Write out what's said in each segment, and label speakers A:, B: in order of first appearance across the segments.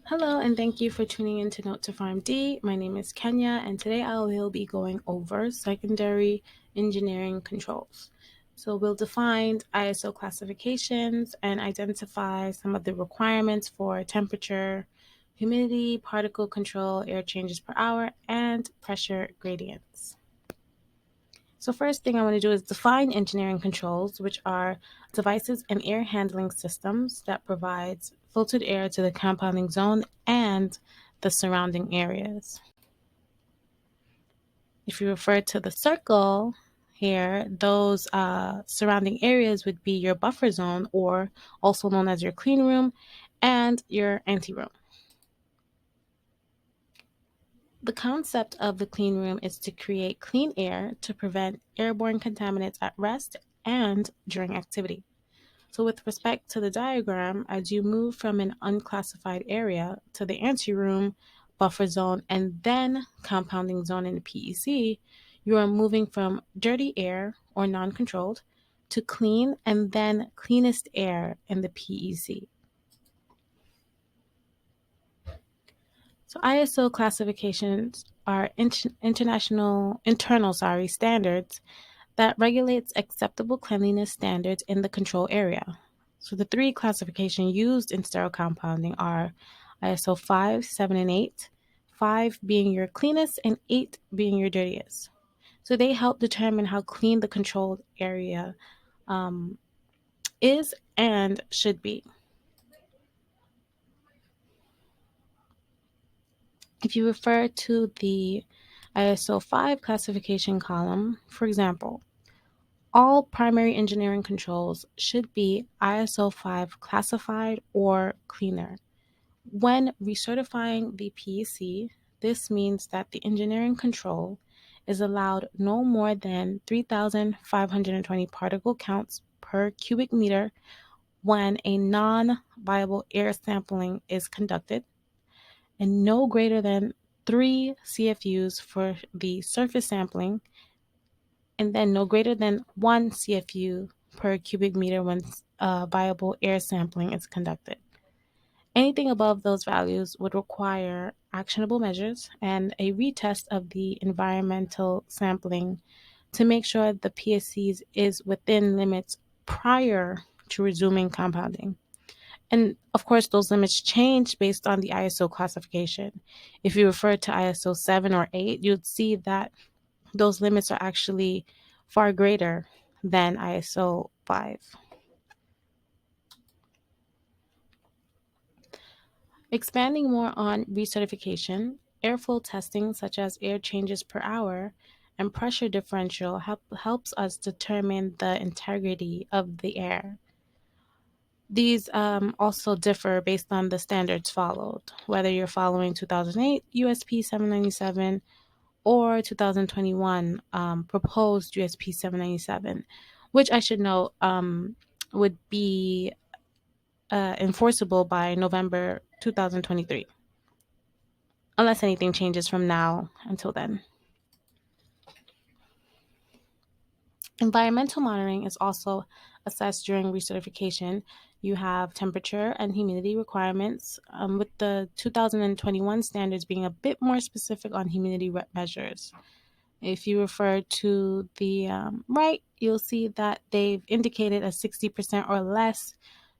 A: Hello, and thank you for tuning in to Note to Pharm.D. My name is Kenya, and today I will be going over secondary engineering controls. So we'll define ISO classifications and identify some of the requirements for temperature, humidity, particle control, air changes per hour, and pressure gradients. So first thing I want to do is define engineering controls, which are devices and air handling systems that provides filtered air to the compounding zone and the surrounding areas. If you refer to the circle here, those surrounding areas would be your buffer zone, or also known as your clean room, and your anteroom. The concept of the clean room is to create clean air to prevent airborne contaminants at rest and during activity. So with respect to the diagram, as you move from an unclassified area to the anteroom, buffer zone, and then compounding zone in the PEC, you are moving from dirty air or non-controlled to clean and then cleanest air in the PEC. So ISO classifications are internal standards that regulates acceptable cleanliness standards in the control area. So the three classifications used in sterile compounding are ISO 5, 7, and 8, 5 being your cleanest and 8 being your dirtiest. So they help determine how clean the controlled area is and should be. If you refer to the ISO 5 classification column, for example, all primary engineering controls should be ISO 5 classified or cleaner. When recertifying the PEC, this means that the engineering control is allowed no more than 3,520 particle counts per cubic meter when a non-viable air sampling is conducted, and no greater than 3 CFUs for the surface sampling, and then no greater than 1 CFU per cubic meter when viable air sampling is conducted. Anything above those values would require actionable measures and a retest of the environmental sampling to make sure the PSCs is within limits prior to resuming compounding. And of course, those limits change based on the ISO classification. If you refer to ISO 7 or 8, you'd see that those limits are actually far greater than ISO 5. Expanding more on recertification, airflow testing such as air changes per hour and pressure differential helps us determine the integrity of the air. These also differ based on the standards followed, whether you're following 2008 USP 797 or 2021 proposed USP 797, which I should note would be enforceable by November 2023, unless anything changes from now until then. Environmental monitoring is also assessed during recertification. You have temperature and humidity requirements, with the 2021 standards being a bit more specific on humidity measures. If you refer to the right, you'll see that they've indicated a 60% or less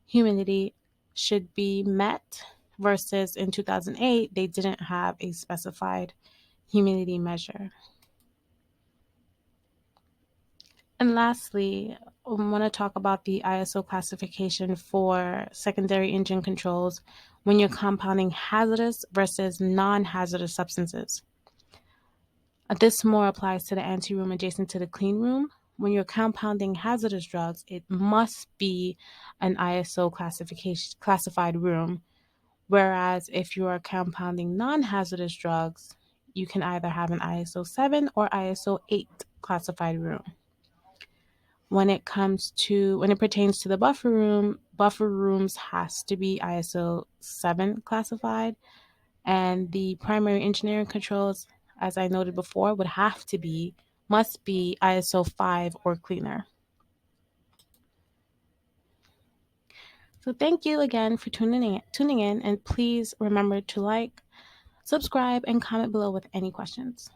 A: humidity should be met, versus in 2008, they didn't have a specified humidity measure. And lastly, I want to talk about the ISO classification for secondary engine controls when you're compounding hazardous versus non-hazardous substances. This more applies to the anteroom adjacent to the clean room. When you're compounding hazardous drugs, it must be an ISO classified room, whereas if you are compounding non-hazardous drugs, you can either have an ISO 7 or ISO 8 classified room. When it pertains to the buffer rooms has to be ISO 7 classified, and the primary engineering controls, as I noted before, must be ISO 5 or cleaner. So thank you again for tuning in, and please remember to like, subscribe, and comment below with any questions.